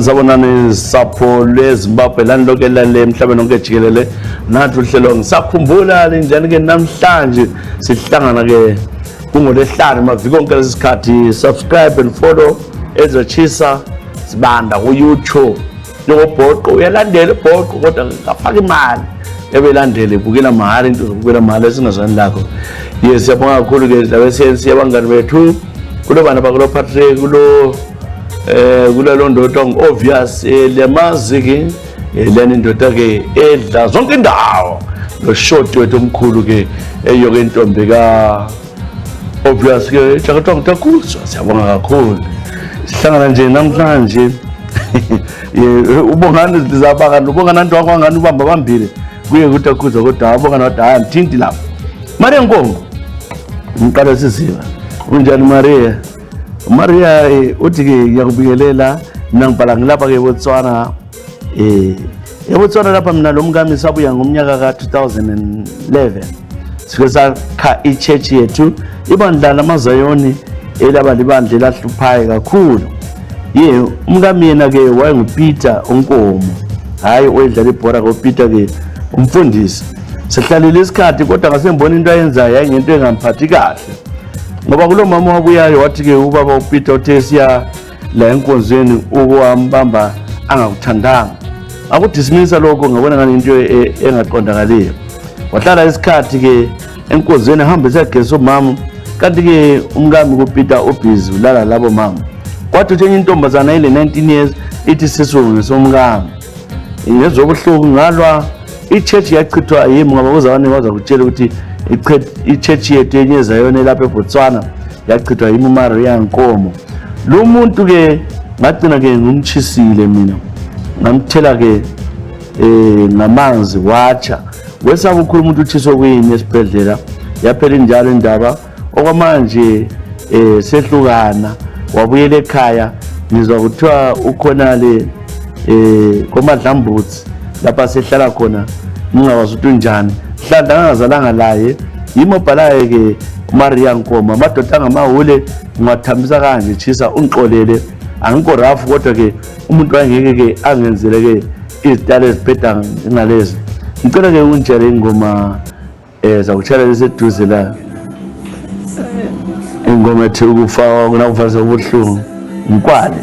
Salibonani sapho lweZimbabwe lani lonke lale emhlabeni wonke jikelele nathi uhlelo ngisakhumbula njani ke namhlanje sihlangana ke kungoLwesihlanu maviki onke lesikhathi. Subscribe and follow Ezra Chisa Sibanda ku YouTube njengobhoqo uyalandela ibhoqo kodwa ngafaka imali ebelandele ibukela mahhala into zokubukela mahhala esingazwani lakho. Yes, siyabonga kakhulu ke labe sensi yabangani bethu kulo bana bakulo Patrick kulelo ndoda obvious lemazi ke leni ndoda ke edla zonke indawo lo short wethu omkhulu ke eyoke intombi ka obvious ke Chakatonga Takuzwa. Siyabonga kakhulu sihlangana nje namhlanje ubongani lizabaka ubongana nto kwangani ubamba bambile kuye kuTakuzwa kodwa abongana wathi hayi mthinti lapha. Maria Nkongo umqala siziva unjani Maria uthi ke ngiyakubingelela mina ngibhala ngilapha ke eBotswana eBotswana lapha mina lo mkami sabuya ngomnyaka ka 2011 sike sakha ichurch yethu ibandla lamazayoni elaba libandla lahluphaye kakhulu. Umkami yena ke wayenguPeter Onkomo hayi oyedlala ibhola koPeter ke umfundisi. Sihlalile isikhathi kodwa ngasembona into ayenzayo ayingento engamphathi kahle ngoba kulo mama wabuyayo wathi ke ubaba uPeter uthe siya la enkonzweni ukuhambamba angakuthandanga akudismissa lokho ngabona ngani into engaqondakaliyo. Wahlala isikhathi ke enkonzweni ehamba esegesa umama kanti ke umkami kuPeter ubhizi ulala labo mama. Kwathi uthenye intombazana ile 19 years ithi sisonke somkami ngezobuhlungu ngalwa ichurch yachithwa yimi ngoba uzawani waza kutshela ukuthi ichurch yethu enyeza yona lapha eBotswana yachithwa yimi Maria Nkomo. Lo muntu ke ngagcina ke ngumchisile mina ngamthela ke ngamanzi wacha wesaba ukhulu umuntu uthiswa kuyini esibhedlela yaphela njalo indaba okwamanje sehlukana wabuyela ekhaya ngizwa kuthiwa ukhonale koMadlambutsi lapha sehlala khona ngingawazi ukuthi unjani hlanda angazalanga laye yimobhalaye ke Maria Nkomo amadoda ngamahule ngiwathambisa kanje Chisa ungixolele angikho rafu kodwa ke umuntu wangeke ke angenzele ke izitalo ezibheda ngalezi ngicela ke unjele ingoma zakutshala leseduze la ingoma ethi ukufa kunakufaza ubuhlungu ngikwale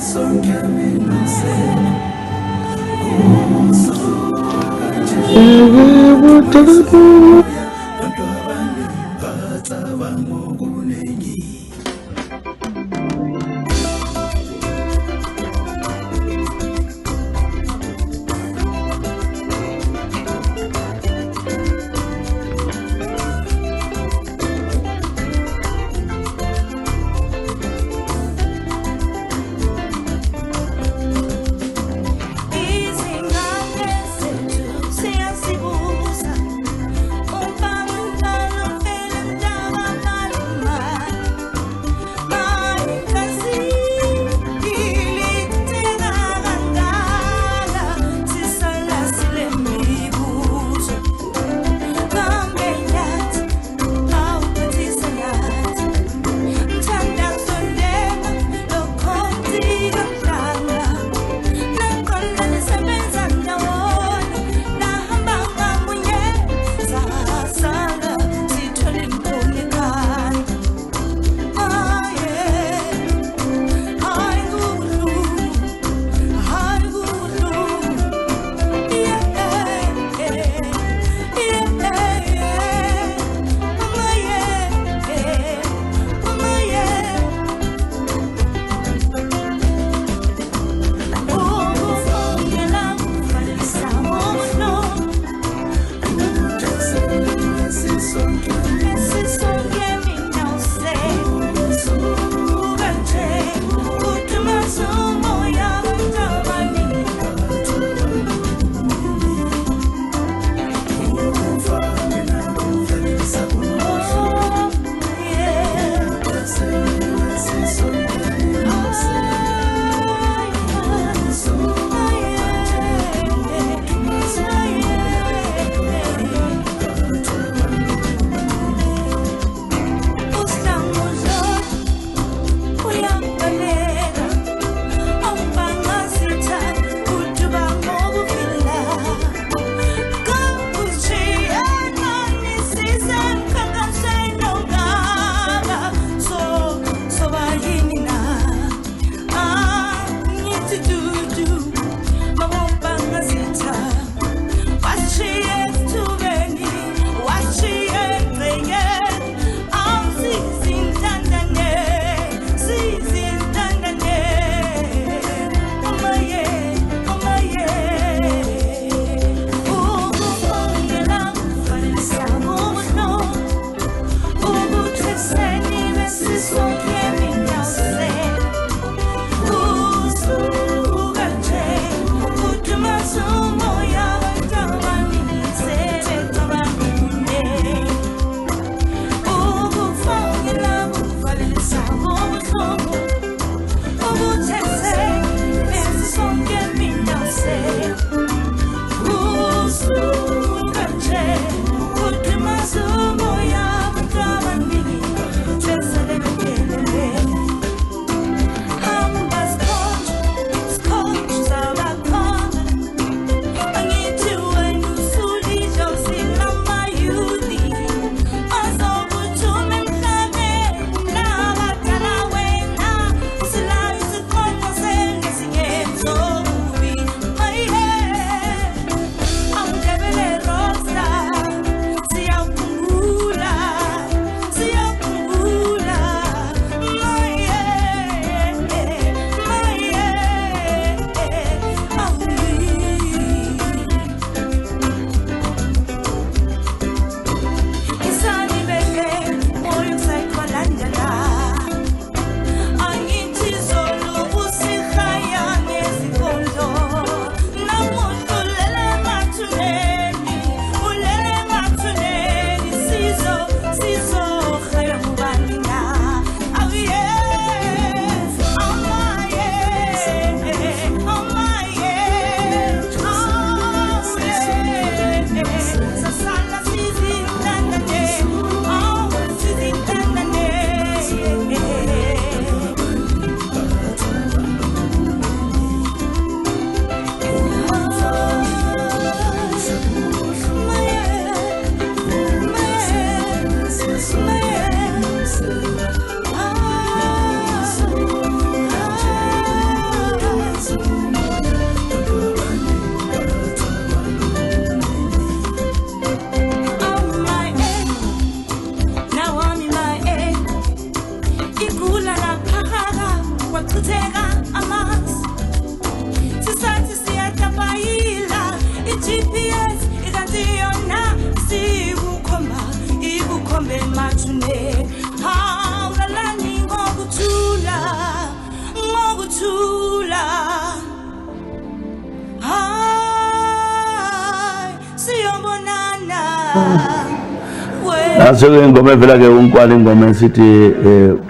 Naso-ke ingoma evela-ke uNkwala ingoma esithi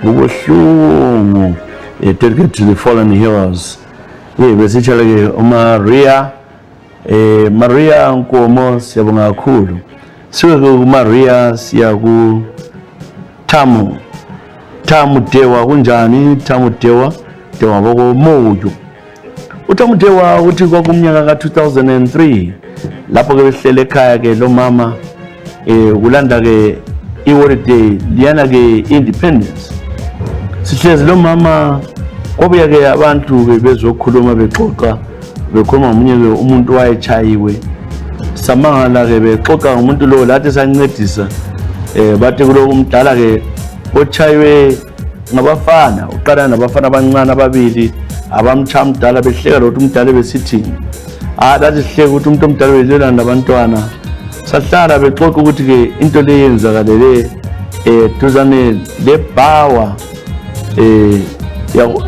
kubuhlungu dedicate to the fallen heroes. Besitshele-ke uMaria Maria Nkomo, siyabonga kakhulu. Sike-ke uMaria siya ku Thamu Dewa. Kunjani Thamu Dewa? Dewa bokomoyo. uThamu Dewa uthi kwakumnyaka ka-2003 lapho-ke behlele ekhaya-ke lo mama kulanda-ke i-holiday liyana-ke independence. Sihlezi lo mama kwabuya-ke abantu bezokhuluma bexoxa bekhuluma ngomunye-ke umuntu wayechayiwe. Samangala-ke bexoxa ngomuntu lo lathi sancedisa bathi kulo umdala-ke ochayiwe ngabafana, uqala nabafana abancane ababili abamchaya umdala behleka lokuthi umdala besithini. Lathi sihleka ukuthi umuntu omdala belelana nabantwana. Sahlala bexoxa ukuthi-ke into le yenzakalele duzane lebhawa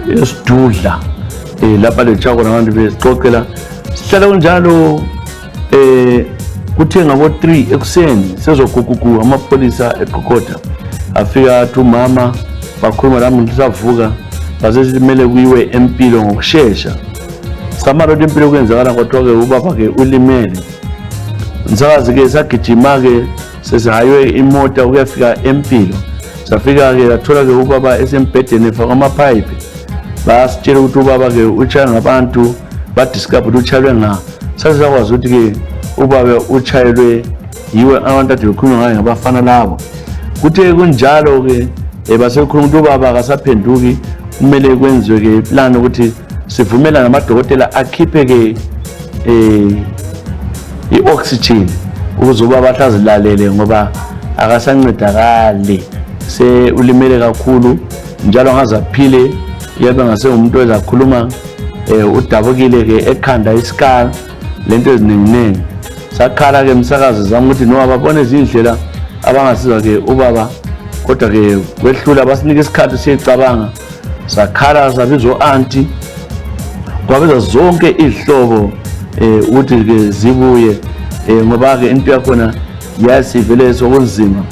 yesidudla lapha lechako nabantu besixoxela. Sihlala kunjalo kuthe ngabo 3 ekuseni sezogugugu amapholisa eQokotha afika athi umama bakhuluma nami ngisavuka basesimele kuyiwe empilo ngokusheshsha. Samara ukuthi impilo kwenzakala kwathiwa-ke ubaba-ke ulimele. Msakazi-ke sagijima-ke sesihaywe imota ukuyafika empilo. Safika-ke sathola-ke ubaba esembhedeni efaka amaphayiphi. Basitshela ukuthi ubaba-ke utshaywe ngabantu badiscover ukuthi utshaywe nga. Sasizakwazi ukuthi-ke ubaba utshayelwe yiwe abantu ade bekhulunywa ngayo ngabafana labo. Kuthe kunjalo-ke basekhuluma ukuthi ubaba akasaphenduki, kumele kwenziwe-ke plan ukuthi sivumela namadokotela akhiphe-ke i-oxygen ukuze ubaba ahlazilalele ngoba akasancedakali, ulimele kakhulu njalo ngaze aphile. Yebe ngasengumuntu ozakhuluma udabukile-ke ekhanda isikala lento eziningi. Sakhala-ke msakazi zami ukuthi no ababone izindlela abangasiza-ke ubaba, kodwa-ke kwehlula basinika isikhathi siyicabanga. Sakhala sabiza o-anti, kwabiza zonke izihlobo ukuthi-ke zibuye ngoba-ke into yakhona yasivele sokunzima.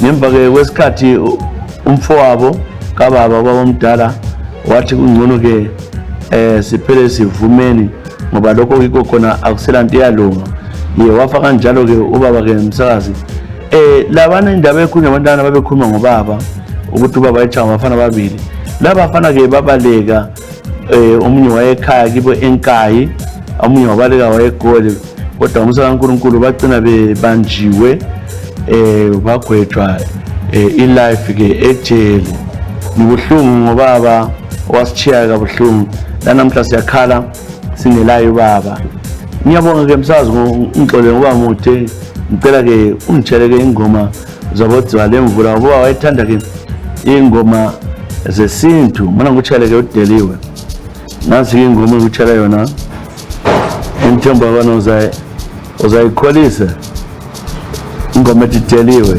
Ngemva-ke kwesikhathi umfowabo kababa babamdala wathi kungcono-ke siphele sivumeni ngoba lokho kiko khona akusela nto iyalunga. Wafa kanjalo-ke ubaba-ke msakazi. Labana indaba ekhulunywa abantwana babekhuluma ngobaba ukuthi ubaba echaya abafana ababili. Laba bafana-ke babaleka, omunye wayekhaya kibo eNkayi, omunye wabaleka wayeGoli, kodwa ngomsa kaNkulunkulu bagcina bebanjiwe bagwetshwa ilife-ke ejele. Nibuhlungu ngobaba wasitshiya kabuhlungu. Lanamhla siyakhala singelayo ubaba. Ngiyabonga-ke msazi ngixole ngoba mude. Ngicela-ke ungitshele-ke ingoma zabodziwa lemvula ngoba wayethanda-ke ingoma zesintu. Mina ngikutshele-ke udeliwe. Nansi-ke ingoma engikutshela yona engithemba kona uzayikholisa. Ingoma ethi deliwe.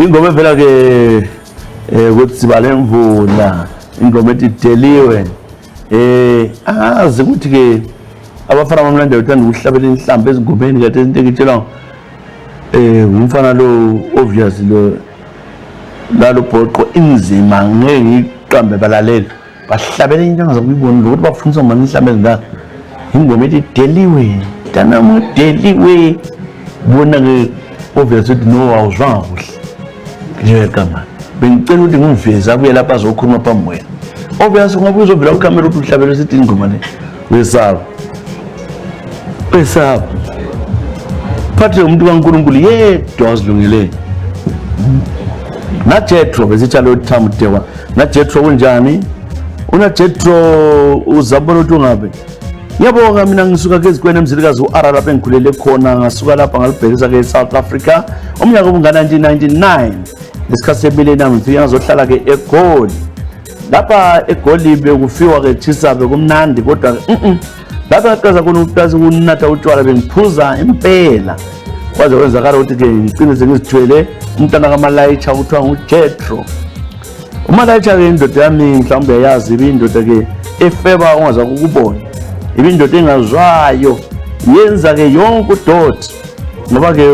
ingoma phela ke ukuthi sibale imvula ingoma ethi Deliwe azi ukuthi ke abafana bamlanda uthanda ukuhlabela inhlambe ezingomeni kade into engitshelwa umfana lo obvious lo lalo bhoqo inzima ngeke ngiqambe balaleli bahlabela into engazokuyibona ukuthi bafundisa ngani inhlambe ezingaka ingoma ethi Deliwe tanamo Deliwe bona ke obvious ukuthi no awuzwanga kuhle nje kama bengicela ukuthi ngiveze abuye lapha azokhuluma phambi wena obvious ngoba uzovela ukamera ukuthi uhlabela isithi ingoma le wesaba phathe umuntu kaNkulunkulu yedwa azilungele na Jethro besitshalo Thamudekwa na Jethro kunjani una Jethro uzabona ukuthi ungabe yabonga mina ngisuka ke ezikwene emzilikazi uAra lapha engikhulele khona ngasuka lapha ngalibhekisa ke eSouth Africa umnyaka obungana 1999 lesikhathi sebele nami ngifika ngazohlala ke eGoli lapha eGoli bekufiwa ke Chisabe kumnandi kodwa lapha ngaqhaza khona ukuphasa kunatha utshwala bengiphuza impela kwaze kwenzakala ukuthi ke ngicine sengizithwele umntana kaMalayicha kuthiwa nguJethro uMalayicha ke indoda yami mhlawumbe yayazi ibindoda ke efeba ungaza ukubona ibindoda engazwayo yenza ke yonke udot ngoba ke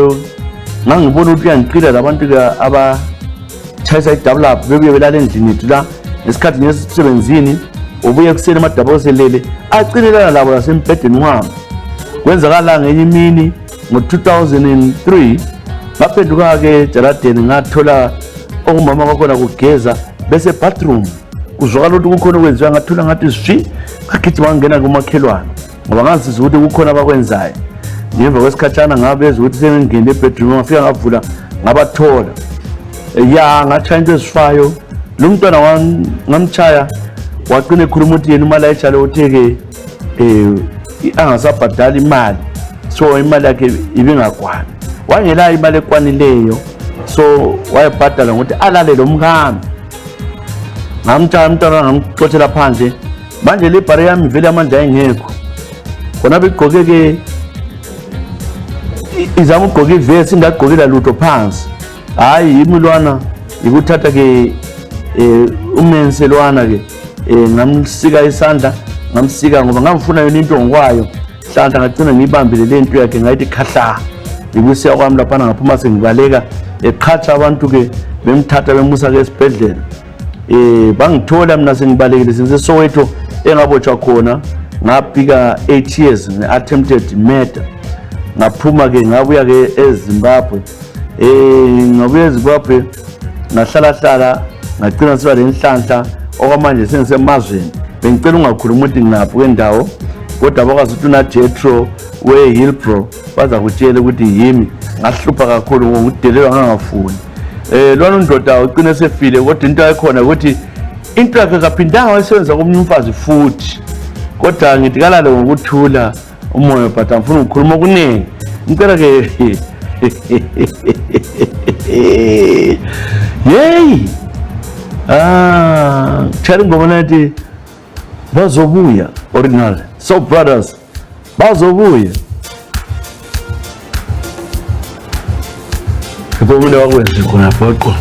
ngangibona ukuthi uyangiqila labantu ke abatshayisa idevelop bebuye belala endlini yethu la ngesikhathi ngesebenzini ubuye kuseni amadaba oselele acinelana labo lasembhedeni wami kwenzakala ngenye imini ngo-2003 ngaphenduka ke ejaradeni ngathola okumama kwakhona kugeza bese bathroom kuzwakala ukuthi kukhona okwenziwa ngathola ngathi swi ngagijima ngangena kumakhelwane ngoba ngazizwa ukuthi kukhona abakwenzayo ngemva kwesikhatshana ngabeza ukuthi sengingene ebedroom ngafika ngavula ngabathola ngatshaya into ezifayo lo mntwana ngamtshaya waqine ekhuluma ukuthi yena uMalayicha lo utheke angasabhadala imali so imali yakhe ibingakwani wangela imali ekwanileyo so wayebhadala ngokuthi alale lo mkami ngamtshaya umntwana ngamxothela phandle manje le bhare yami vele amandla ayengekho khona begqoke ke izama ugqoka ivesi ingagqokela lutho phansi hayi imilwana ikuthatha ke umenselwana ke ngamsika isandla ngamsika ngoba ngamfuna yona into ngokwayo hlanhla ngagcina ngibambile le nto yakhe ngayithi khahla ibusiya kwami lapha ngaphuma sengibaleka eqhatha abantu ke bemthatha bemusa ke esibhedlela bangithola mina sengibalekile sengiseSoweto engabotshwa khona ngapika 8 years nge-attempted murder ngaphuma ke ngabuya ke eZimbabwe ngabuya eZimbabwe ngahlala ngagcina siba lenhlanhla okwamanje sengisemazweni bengicela ungakhuluma ukuthi ngaphi kwendawo kodwa bakwazi ukuthi una Jethro weHillbrow baza kutshela ukuthi yimi ngahlupha kakhulu ngokudelelwa ngangafuni lona undoda ucine sefile kodwa into ayikhona ukuthi into yakhe kaphindanga wayesebenza komunye umfazi futhi kodwa ngithi kalale ngokuthula umoya but angifuna ukukhuluma okuningi ngicela ke hey chari ngoma nathi bazobuya original so brothers bazobuya kubona wakwenza khona bhoqo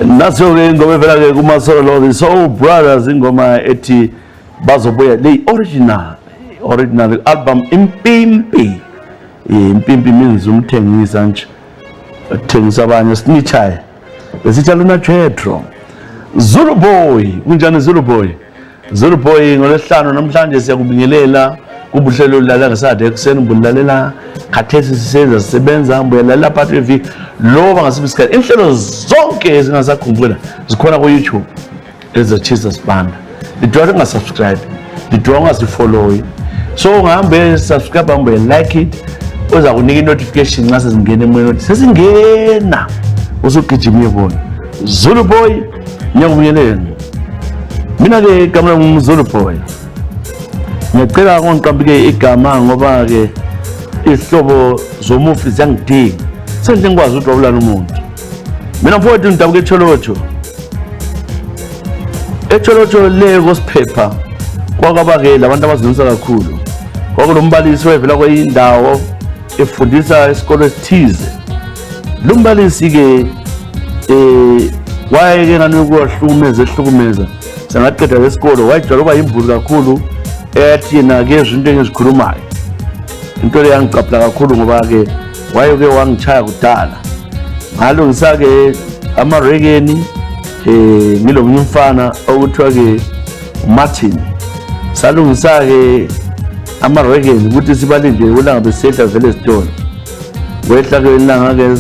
Naso-ke ingoma evela-ke kumasolo the Soul Brothers, ingoma ethi bazobuya le original album Impimpi. Impimpi means umthengisa nje, uthengisa abanye snitchaye besitsha luna Jetro. Zulu Boy, kunjani Zulu Boy? Zulu Boy ngolesihlanu namhlanje siyakubingelela kubuhlelo lala ngesade ekuseni mbulalela khathesi sisenza sisebenza mbulalela part of lo bangasiphi isikhathi inhlelo zonke ezingasakhumbula zikhona ku YouTube ezachisa sibanda. Lidwa ungasubscribe, lidwa ungasifollow, so ungahambe subscribe hambe like it, uza kunika notification nxa sezingena emoyeni sesingena usugijima ubone. Zulu Boy ngiyakubingeleni. Mina ke igama ngum Zulu Boy. Ngicela ngiqambike igama ngoba ke isihlobo zomufi ziyangidinga. Senhle ngikwazi ukubulala umuntu. Mina mfowethu ngidabuke echolotsho. Echolotsho le kosiphepha kwakaba ke labantu abazilunsa kakhulu. Kwakulombalisi wevela kweyindawo efundisa isikole esithize. Lo mbalisi ke wayeke ngani ukuhlukumeza sengaqeda lesikolo wayijwayele ukuba yimbulu kakhulu eyathi yena ke izinto engizikhulumayo. Into le yangiqaphela kakhulu ngoba ke wayeke wangichaya kudala. Ngalungisa ke amarekeni ngilomnye umfana okuthiwa ke Martin. Salungisa ke amarekeni ukuthi sibalinde ulanga besehla vele esitolo. Wehla ke ilanga ke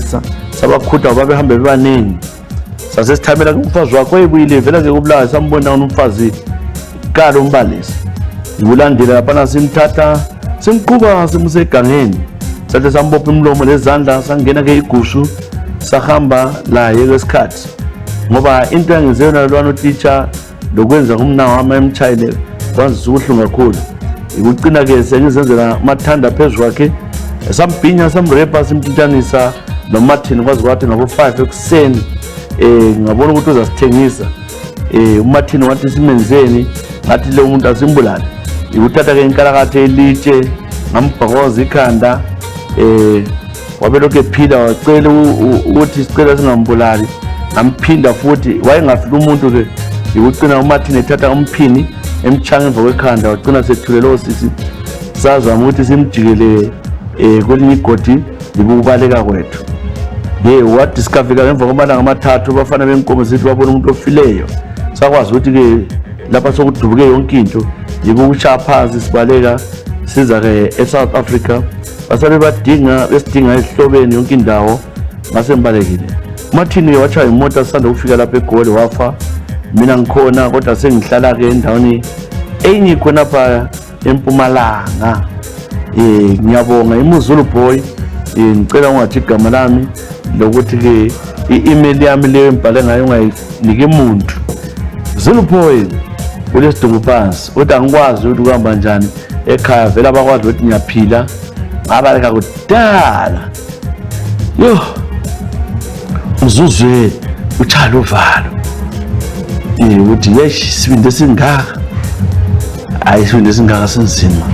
sabakhutha babehambe bebaningi. Sasesithamela kumfazi wakho oyibuyile vela ke kubulawa sambona umfazi kalo umbalisi. Ulandela lapha simthatha simquba simsegangeni. Sathe sambopha imlomo lezandla sangena ke igushu sahamba la yesikhathi. Ngoba into yangenziwe nalwana teacher lokwenza kumna wami emchayile kwanza ubuhlungu kakhulu. Ikucina ke sengizenzela amathanda phezulu kwakhe. Sambhinya samrepa simthintanisa noMartin kwazi kwathi ngabo 5 ekuseni. Ngabona ukuthi uzasithengisa. uMartin wathi simenzeni ngathi le umuntu asimbulala. Ikuthatha ke inkalakathe elitshe ngambhokoza ikhanda wabelokhu ephila wacela ukuthi sicela singambulali. Ngamphinda futhi wayengafika umuntu ke ikucina uMartin ethatha umphini emchanga emva kwekhanda wacina sethulele osisi sazama ukuthi simjikele kwelinye igodi libubaleka kwethu. Wadiscover ngemva kwamalanga amathathu bafana benkomo zithi babona umuntu ofileyo. Sakwazi ukuthi ke lapha sokudubuke yonke into yikushaya phansi sibaleka siza ke eSouth Africa. Basabe badinga besidinga esihlobeni yonke indawo ngasembalekile. Martin wachaya imoto asanda ukufika lapha eGoli wafa. Mina ngikhona kodwa sengihlala ke endaweni enye khona pha eMpumalanga. Ngiyabonga iMuzulu Boy. Ngicela ungathi igama lami lokuthi ke i-email yami leyo embhale ngayo ungayinike umuntu. Zulu Boy ulesidumbu phansi kodwa ngikwazi ukuthi kuhamba njani ekhaya vela abakwazi ukuthi ngiyaphila ngabaleka kudala. Uzuzwe uchala uvalo ukuthi yeshi sibinde singaka hayi sibinde singaka sinzima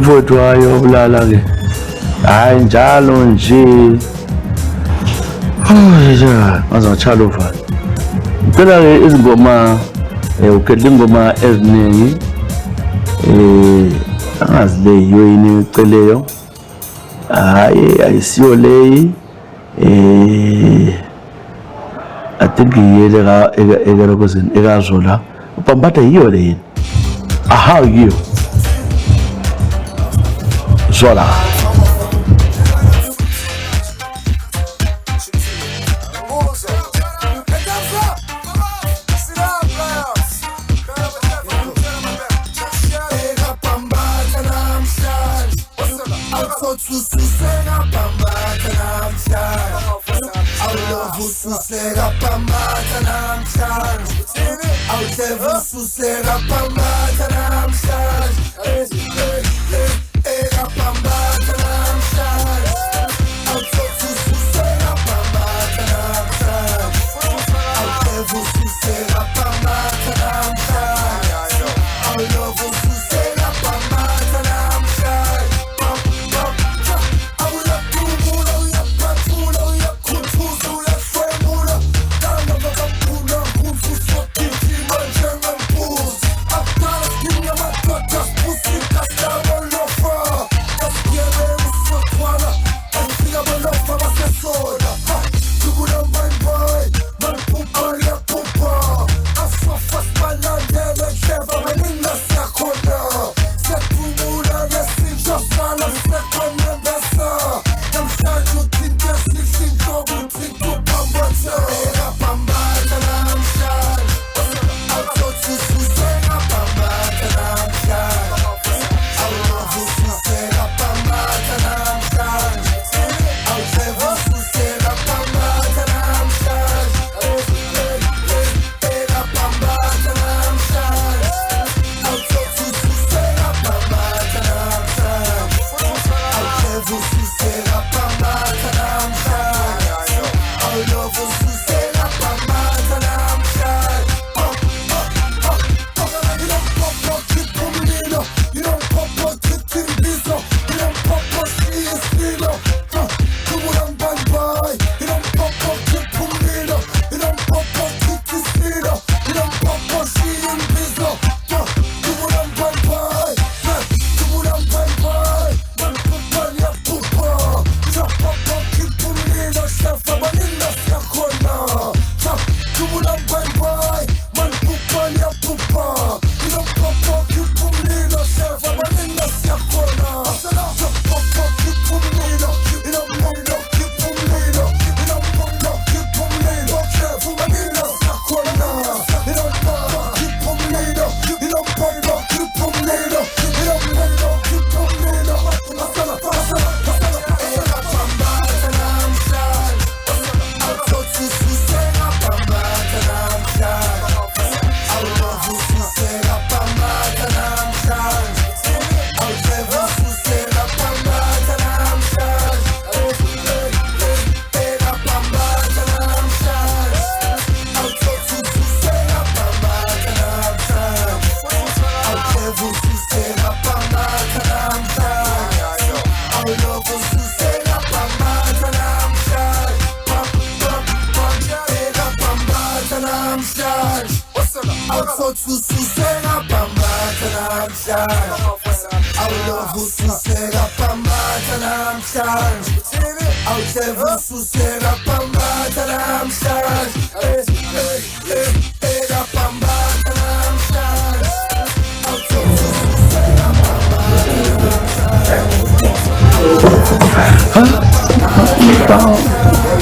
mfowethu wayo obulala ke hayi njalo nje ngazochala uvalo. Ngicela ke izingoma ukhetha ingoma eziningi angazi le yiyo yini iceleyo, hayi ayisiyo leyi, I think yile ekarokozini ekazola uPambatha yiyo le yini, aha yiyo Zola.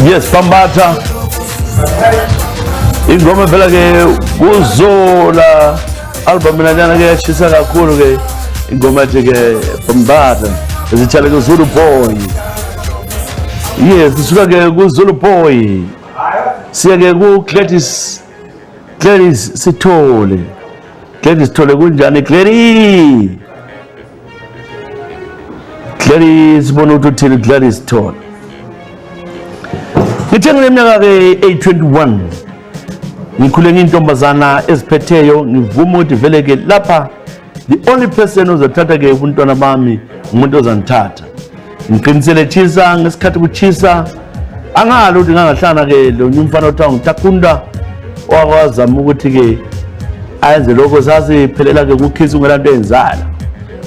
Yes, Pambatha ingoma phela ke kuzola album lana ke yashisa kakhulu ke ingoma ethi ke Pambatha ezitshale ke Zulu Boy. Yes, sisuka ke ku Zulu Boy siya ke ku Gladys Sithole. Gladys Sithole kunjani Gladys sibona ukuthi uthini Gladys Sithole. Ngithe ngineminyaka ke 821 ngikhule ngintombazana eziphetheyo ngivuma ukuthi vele ke lapha the only person ozathatha ke ubuntwana bami umuntu ozanithatha ngiqinisele chisa ngesikhathi kuchisa angalo ukuthi ngangahlana ke lo nyumfana othiwa nguTakunda owazama ukuthi ke ayenze lokho sasiphelela ke kukhisa ungelanto enzala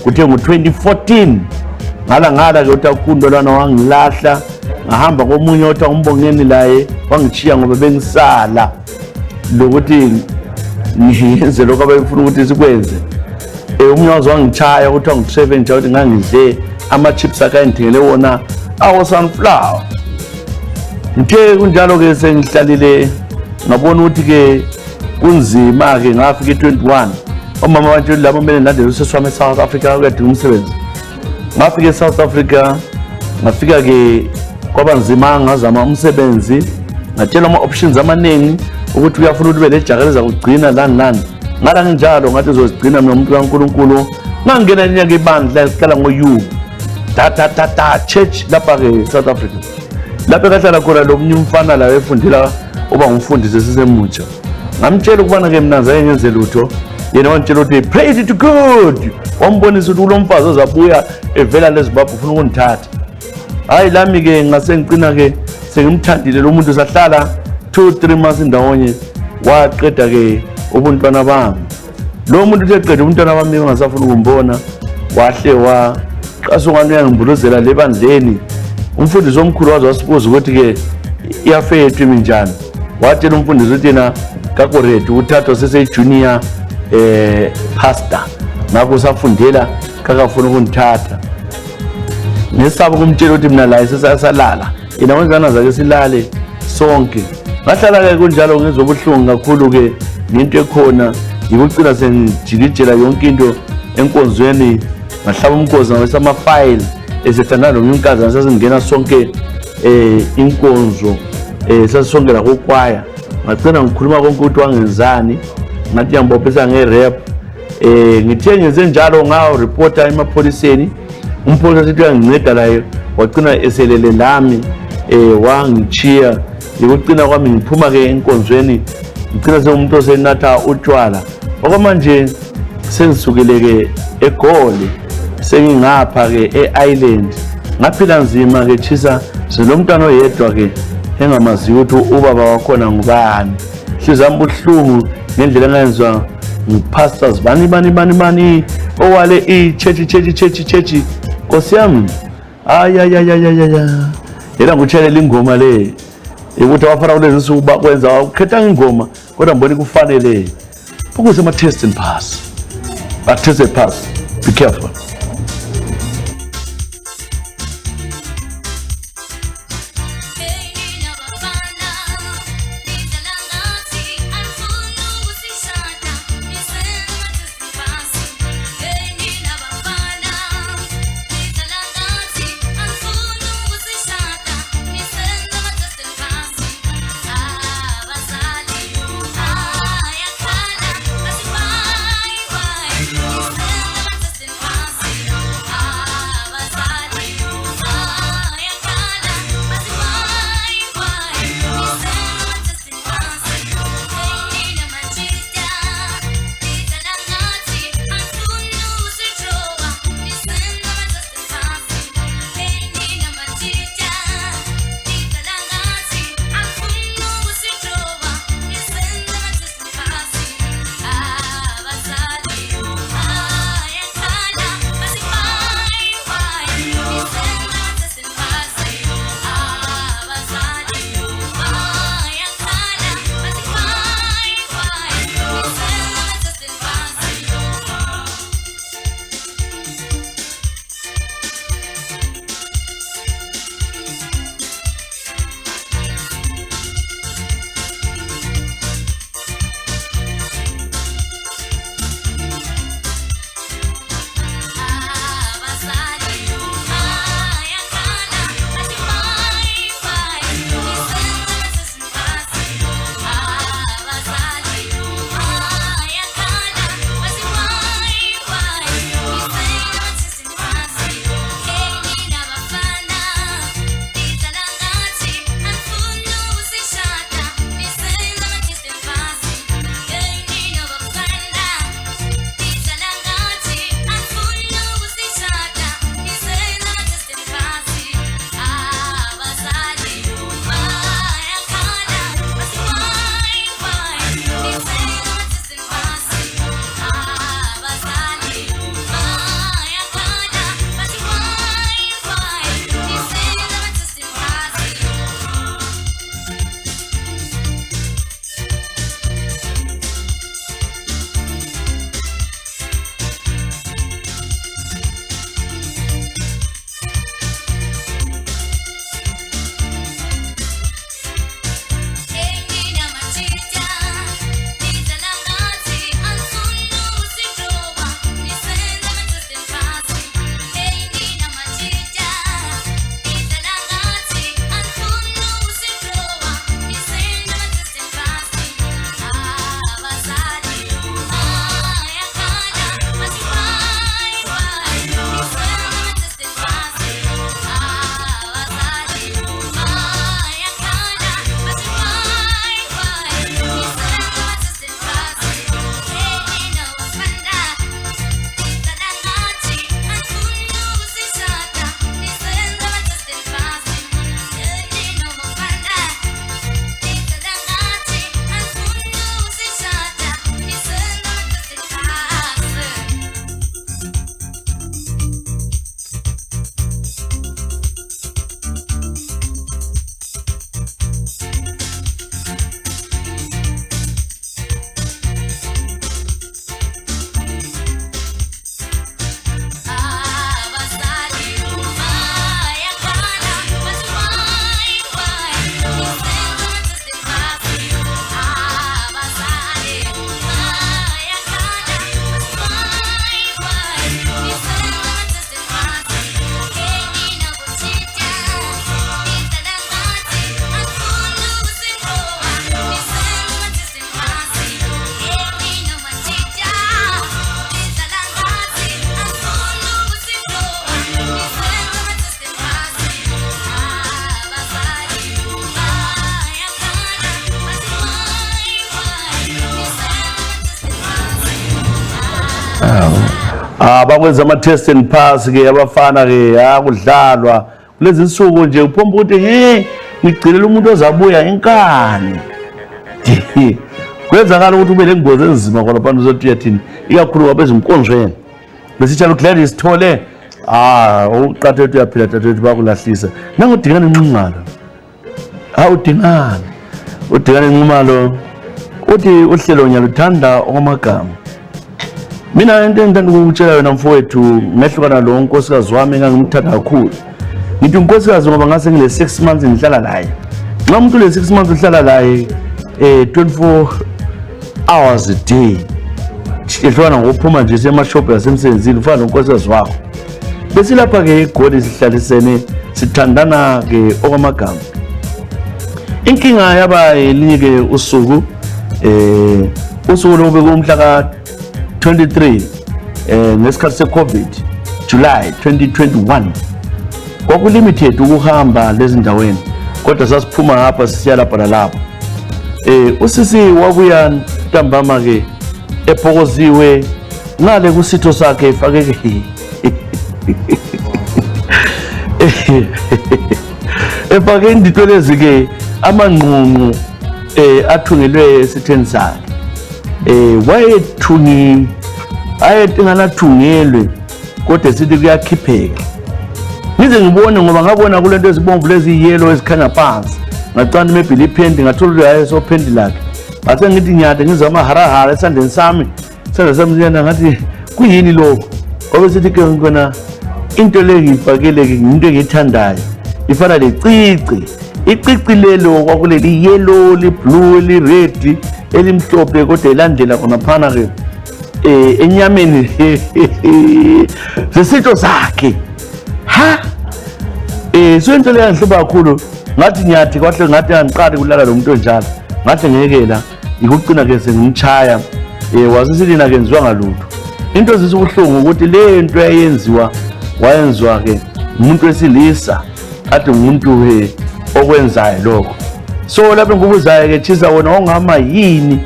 kuthe ngo-2014 ngala ke uthi akundo lwana wangilahla ngahamba komunye othi uMbongeni laye wangichiya ngoba bengisala lokuthi ngiyenze lokho abafuna ukuthi sikwenze. Umunye wangichaya ukuthi ngi-7 ukuthi ngangidle ama-chips akangithengele wona awo-sunflower. Ngithe kunjalo ke sengihlalile ngabona ukuthi ke kunzima ke ngafika e-21 omama abantu labo kumele ngilandele useswami eSouth Africa ukuyadinga umsebenzi. Ngafika eSouth Africa ngafika ke kwaba nzima ngazama umsebenzi ngatshela ama-options amaningi ukuthi uyafuna ukuthi ube lejaga lezakugcina lani ngala nginjalo ngathi uzozigcina mina umuntu kaNkulunkulu ngangena inyanga ibandla esihlala ngo-U church lapha ke South Africa. Lapho kahlala khona lo mnye umfana la efundela uba ngumfundisi sisemutsha. Ngamtshela ukubana ke mina zange ngenze lutho, yena wantshela ukuthi praise to God. Wambonisa ukuthi kulo mfazi ozabuya evela leZimbabwe ufuna ukungithatha. Hayi lami ke ngase ngiqina ke sengimthandile lo muntu sahlala 2-3 months ndawonye waqeda ke ubuntwana bami. Lo muntu utheqeda ubuntwana bami ngasafuna ukumbona wahle waqasungana uyangibuluzela lebandleni. Umfundisi omkhulu waze wasibuza ukuthi ke iyafethu iminjani. Watshela umfundisi ukuthi yena kakoredi uthatha sesejunior pastor ngakho usafundela kakafuna ukungithatha. Ngesaba kumtshela ukuthi mina la sesasalala yena wenzana zake silale sonke. Ngahlala ke kunjalo ngezobuhlungu kakhulu ke into ekhona ngikucina sengijikijela yonke into enkonzweni ngahlaba umkhosi ngawesama file esethanda nomnikazi sasingena sonke inkonzo sasonke la kokwaya ngacina ngikhuluma konke ukuthi wangenzani ngathi ngiyabophisa ngerap ngithe ngenze njalo ngawo reporter emapholiseni umpholisa sithi uyanginceda laye wacina eselele lami wangichiya ngikucina kwami ngiphuma ke enkonzweni ngicina sewumuntu osenatha utshwala okwamanje sengisukile ke eGoli sengingapha ke e-Island ngaphila nzima ke chisa selomntwana oyedwa ke engamaziyo ukuthi ubaba wakhona ngubani. Hliziyo yami buhlungu ngendlela engayenzwa ngipastors bani owale i-church Nkosi yami ayayayayaya yena ngitshelela ingoma le ukuthi awafana kulezi nsuku bakwenza ukhetha ingoma kodwa ngibona kufanele ukuze ama-test and pass test and pass. Be careful. bakwenza ama-test and pass-ke abafana-ke kudlalwa kulezi nsuku nje uphomba ukuthi ngigcilela umuntu ozabuya inkani. Kwenzakala ukuthi ube nengozi enzima khona phana uzothi uyathini ikakhulu kwabezimkonzweni besitshalo Gladys Sithole uqathe ukuthi uyaphila dadewethu bakulahlisa nangodingana inxumalo udingana inxumalo uthi uhlelo nyaluthanda okwamagama. Mina into engithanda ukukutshela wena mfowethu ngehlukana lo unkosikazi wami engangimthanda kakhulu. Ngithi unkosikazi ngoba ngase ngile 6 months ngihlala naye. Nxa umuntu le 6 months uhlala naye 24 hours a day. Ehlukana ngokuphuma nje semashop yasemsebenzini ufana nonkosikazi wakho. Bese lapha ke eGoli sihlalisene sithandana ke okwamagama. Inkinga yaba elinye ke usuku lobe kumhla ka 23 ngesikhathi se-COVID July 2021 kwakulimited ukuhamba lezi ndaweni kodwa sasiphuma ngapha sisiya lapha nalapha. Usisi wabuya ntambama ke ephokoziwe ngale kusitho sakhe efake ke efake indito lezi ke amanqunqu athungelwe esitheni sakhe. Wayethungi ayethinganathungelwe kodwa sithi kuyakhipheka. Ngize ngibone ngoba ngabona kulento ezibomvu lezi yellow ezikhanya phansi ngacanda maybe lipendi ngathola ukuthi hayi so pendi lakhe base ngithi nyade ngizama harahara esandleni sami siyana ngathi kuyini lokho ngoba sithi ke ngona into le ngifakele ke into engithandayo ifana lecici icici lelo kwakuleli yellow li blue li red elimhlophe kodwa elandela khona phana ke enyameni sesitho sakhe so into le yanhluba kakhulu ngathi nyathi kwahle ngathi angiqali kulala lo muntu onjalo ngathi ngekela ikucina ke sengimchaya wasisilina ke nzwa ngalutho into ezisubuhlungu ukuthi le nto wayenziwa ke umuntu wesilisa athi umuntu okwenzayo lokho. So lapho ngokuzayo ke chisa wona ongama yini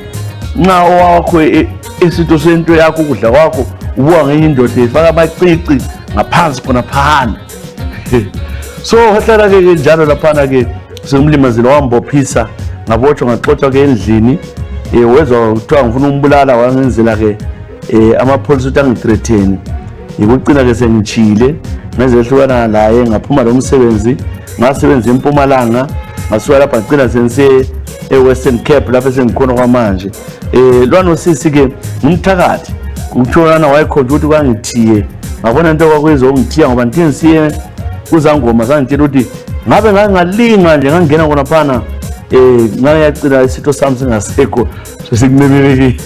nxa wakho isitho sento yakho ukudla kwakho ubuka ngenye indoda efaka amacici ngaphansi khona phana. So hahlala ke njalo laphana ke singumlimazelo wambophisa ngabotshwa ngaxoxa ke endlini wezwa kuthiwa ngifuna umbulala wangenzela ke amapholisa ukuthi angithreaten ngikucina ke sengichile ngezehlukana laye ngaphuma lo msebenzi ngasebenza eMpumalanga ngasuka lapha ngicina sense eWestern Cape lapha sengikhona kwamanje. Lwana usisi ke ngumthakathi ukutholana wayekhonza ukuthi kwangithiye ngabona into kwakwezongithiya ngoba ntinsiye kuzangoma sangitshela ukuthi ngabe ngalinga nje ngangena khona phana ngayacila isitho sami singasekho sesikumemeke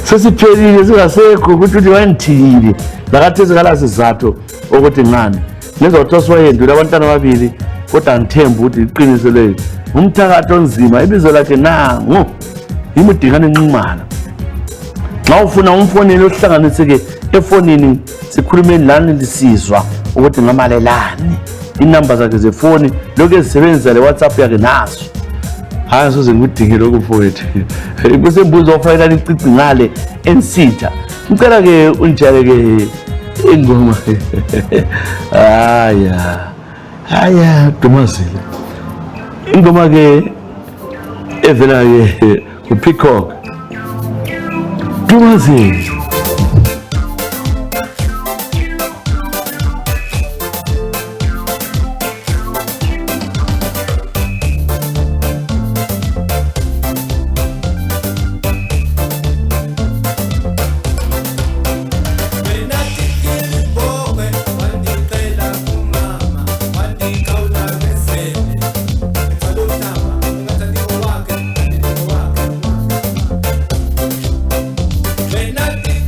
sesiphelile singasekho ukuthi wangithiyile lakathi ezikala sizathu ukuthi ngani ngizothosa wayendula abantwana ababili kodwa ngithemba ukuthi iqiniso leyo umthakathi onzima ibizo lakhe nangu imudingane enxumana. Xa ufuna umfonini ohlanganiseke efonini sikhulumeni lani lisizwa ukuthi ngamalelani inamba zakhe zefoni lokho ezisebenzisa le WhatsApp yakhe naso hayi soze ngidinge lokho mfowethu bese mbuzo ofayela icici ngale ensitha ngicela ke unjale ke ingoma haya Dumazile ingoma ke evela ke uPeacock Dumazile. Nothing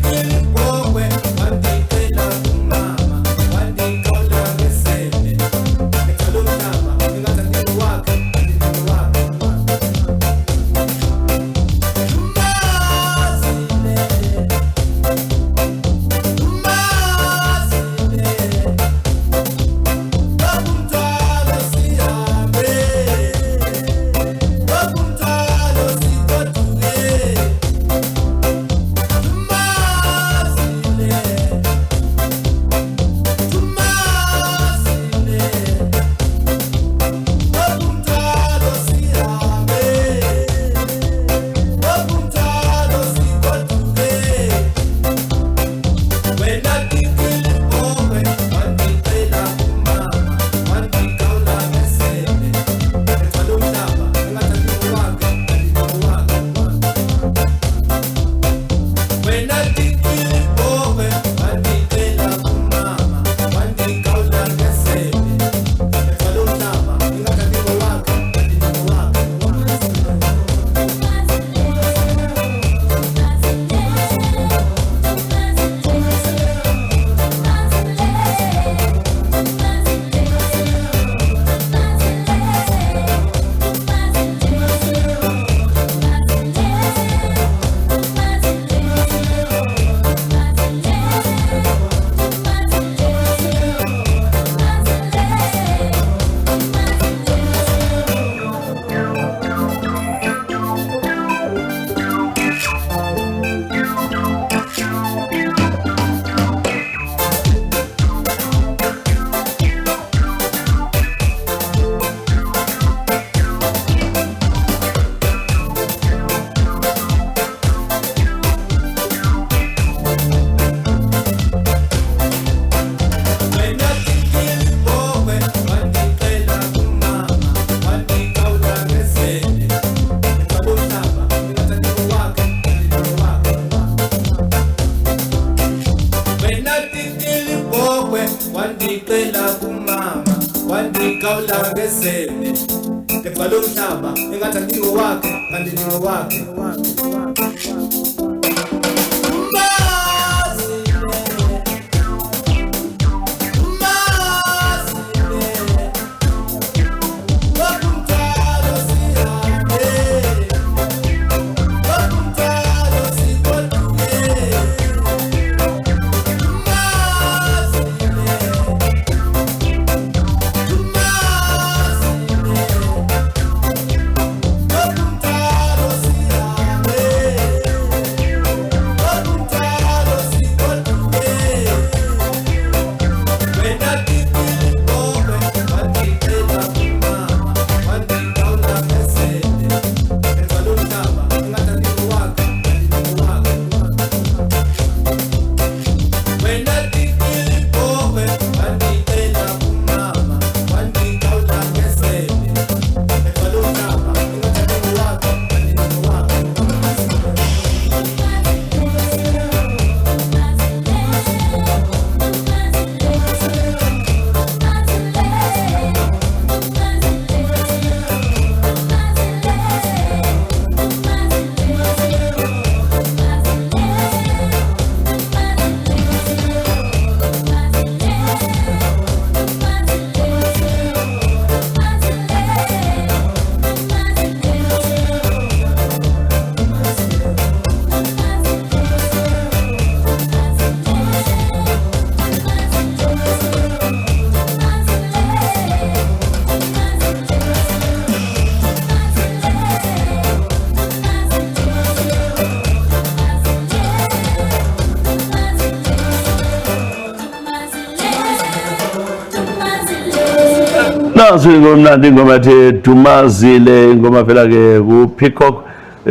wandicela kumama wandikawula ngesebe egcwala umhlaba engathi andingowakhe kanti ndingowakhe Nazi ngomnandi ngoma the Dumazile ngoma phela ke ku Peacock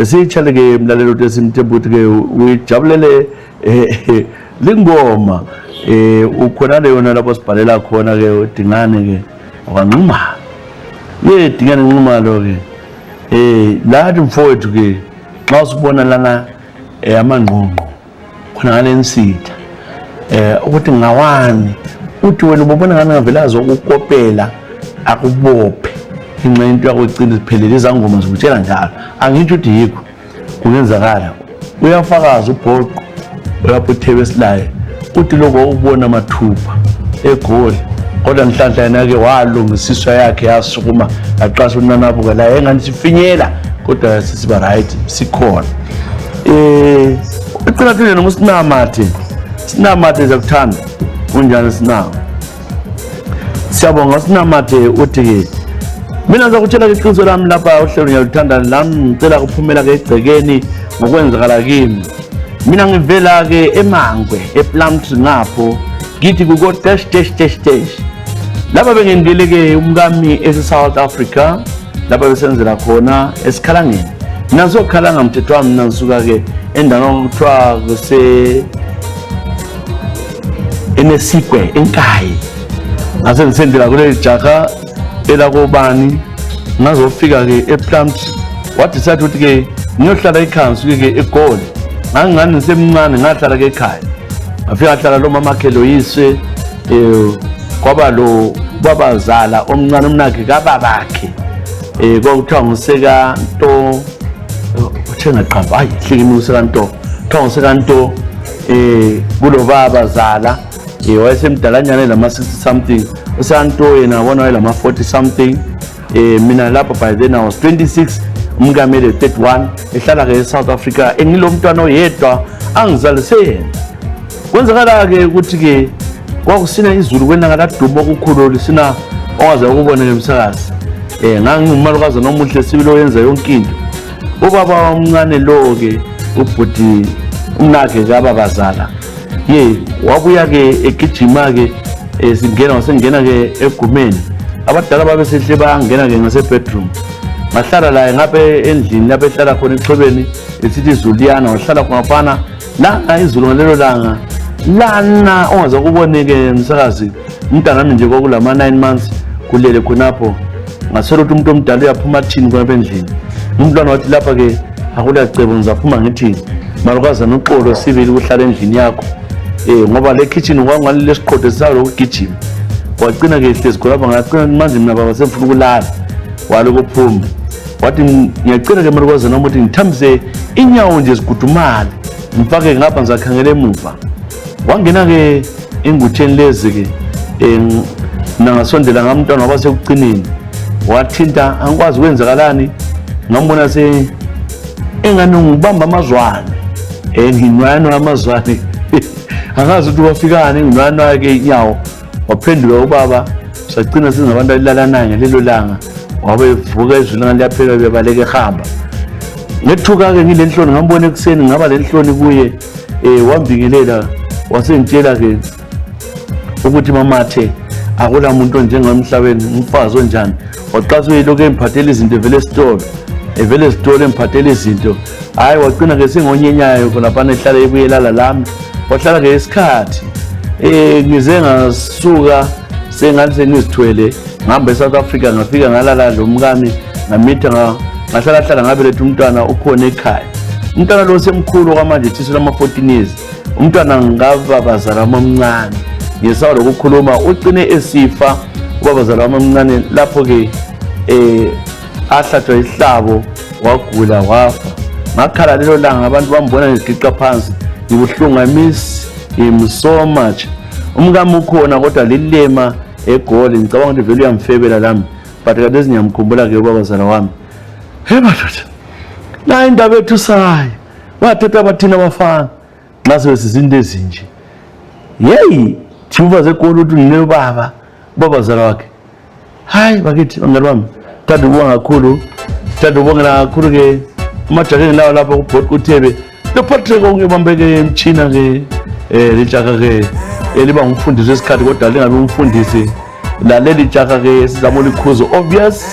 siyitshale ke mlalelo ukuthi simthembuthi ke uyijabulele lingoma ukhona le yona lapho sibhalela khona ke udingane ke wanquma dingane nquma lo ke lathi mfowethu ke xa usibona lana amangqongqo khona ngale nsitha ukuthi ngawani uthi wena ubona ngani ngavela zokukopela akubophe inxa into yakwecina siphelele izangoma zikutshela njalo angithi ukuthi yikho kungenzakala uyafakaza ubhoqo uyaphuthebe esilaye uthi lokho ukubona amathupha egoli kodwa nhlanhla yena ke walungisiswa yakhe yasukuma aqasha unanabuka la engani sifinyela kodwa sisiba right sikhona uqhulathile noma sinamathe zakuthanda unjani sinawo siyabonga sinamathe uthi ke mina ngizakutshela iqiniso lami lapha uhlelo ngiyaluthanda lami ngicela kuphumela ke egcekeni ngokwenzakala kimi mina ngivela ke eMangwe ePlumtree ngapho ngithi kuko dash lapha bengindile ke umkami eSouth Africa lapha besenzela khona esikhalangeni mina ngizokhalanga mthetho wami mina ngisuka ke endaweni okuthiwa kuse enesikwe enkayi ase ngisendela kule jaka elakobani ngazofika ke ePlumtree wathi sathi ukuthi ke ngiyohlala ekhaya ngisuke ke eGoli ngangani ngisemncane ngahlala ke ekhaya ngafika hlala lo mama khelo yiswe kwaba lo babazala omncane umnakhe kababakhe kwakuthiwa nguseka Nto uthenga qhamba hayi hlekimi useka Nto kuthiwa nguseka Nto kulo babazala wayesemdalanyana lama 60 something usanto yena wona lama 40 something mina lapha by then I was 26 umkamele 31 ehlala ke eSouth Africa engilomntwana oyedwa angizalise yena kwenzakala ke ukuthi ke kwakusina izulu kwenanga ladumo okukhulu lisina ongaze ukubona ngemsakazi ngangimalukazi nomuhle sibilo yenza yonke into ubaba omncane lo ke ubhuti umnakhe kababazala wabuya ke egijima ke singena ke egumeni abadala babe sehle bangena ke ngase bedroom ngahlala la ngabe endlini lapho ehlala khona exhobeni esithi Zuliyana wahlala khona phana la izulu ngalelo langa lana ongaze kuboneke umsakazi umntana nami nje kwakulama 9 months kulele khonapho ngaselo ukuthi umuntu omdala uyaphuma thini khona endlini umntwana wathi lapha ke akulacebo ngizaphuma ngithini malukazi noxolo sibili ukuhlala endlini yakho ngoba le kitchen kwangani lesiqhotho salo ukugijima wagcina ke ihlezi khona ngacina manje mina baba semfuna ukulala waloko phuma wathi ngiyacina ke manje kwaze noma ukuthi ngithambise inyawo nje zigudumale ngifake ngapha ngizakhangela emuva wangena ke ingutsheni lezi ke nangasondela ngamntwana wabasekucineni wathinta angikwazi kwenzakalani ngambona engani ngibamba amazwane nginwana amazwane angazi ukuthi wafikani nginwana ke inyawo waphenduka ubaba sagcina singabantu alalana ngelelo langa wabevuka ezwini liyaphela bebaleke ehamba ngethuka ke ngilenhloni ngambona ekuseni ngaba lenhloni kuye wambingelela wasengitshela ke ukuthi mamathe akula muntu njengamhlabeni umfazi onjani waxaswe yiloko emphathele izinto evele esitolo emphathele izinto hayi wagcina ke sengonyenyayo lapha ehlala ebuyelala lami wahlala ke isikhathi ngize ngasuka sengathi sengizithwele ngihamba eSouth Africa ngafika ngalala lomkami ngamitha ngahlala ngabeletha umntwana ukhona ekhaya umntwana lo semkhulu kwamanje thiso lama 14 years umntwana ngababazala omncane ngesawa lokukhuluma ucine esifa ubabazala omncane lapho ke ahlatshwa isihlabo wagula wafa ngakhala lelo langa abantu bambona ngigiqa phansi ngibuhlungu him so much umkami ukhona kodwa lilema egoli ngicabanga ukuthi vele uyamfebela lami but kade ngiyamkhumbula ke ubabazala wami hey madoda la indaba ethu sayi wathatha abathina abafana nxa sebesizinto ezinje yeyi thiuva zegoli ukuthi nine baba ubabazala wakhe hayi bakithi bangani bami thanda ukubonga kakhulu ke amajakeni lawo lapha kubhodi kuthebe lephatheke ukubambeke imtshina ke lijaka ke eliba ngumfundisi wesikhathi kodwa lingabe umfundisi laleli jaka ke sizamo likhuzo obvious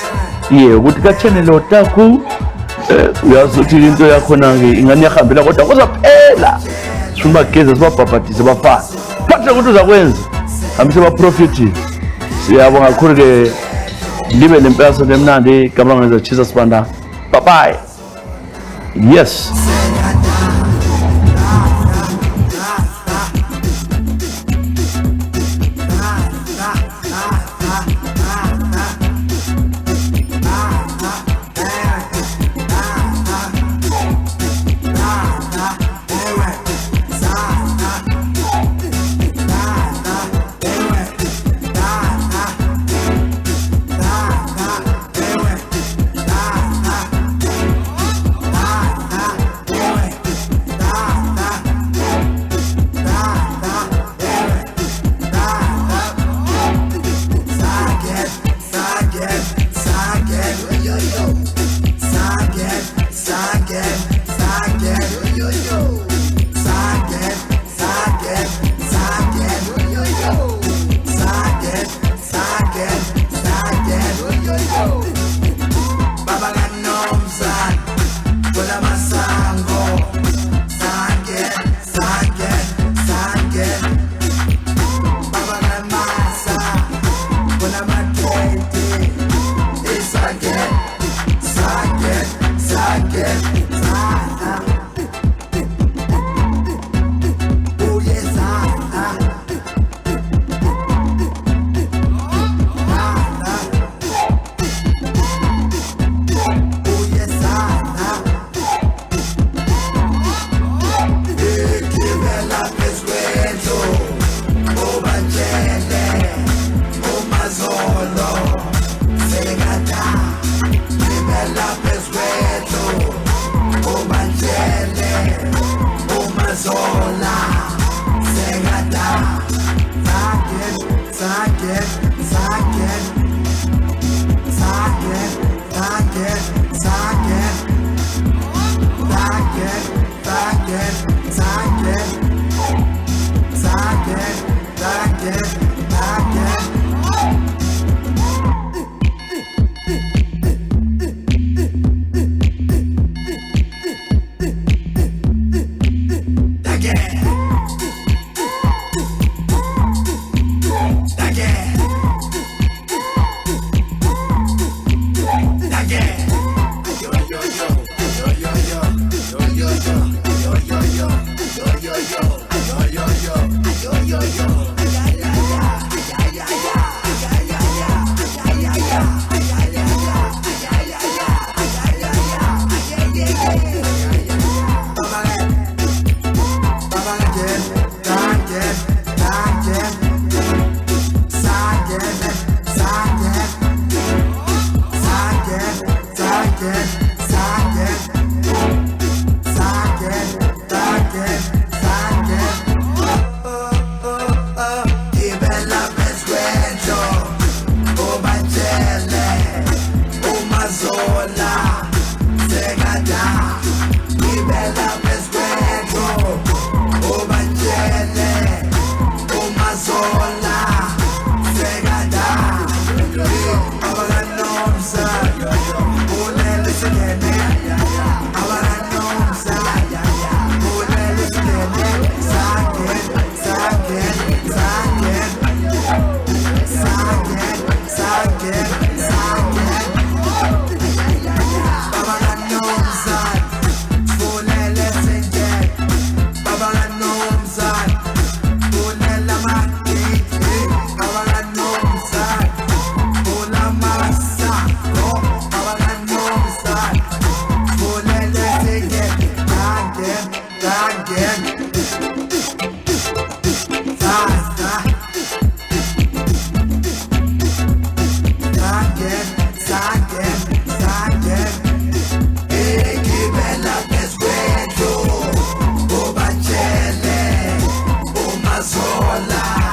ukuthi ka-channel otaku uyazi ukuthi into yakhona ke ingani yahambela kodwa kuzaphela sifuna bageze sibabhabhadise bafana phatheke ukuthi uzakwenza hambise baprofiti siyabonga kakhulu ke libe lempelaso lemnandi igama lami Jesus Banda bye bye yes Sola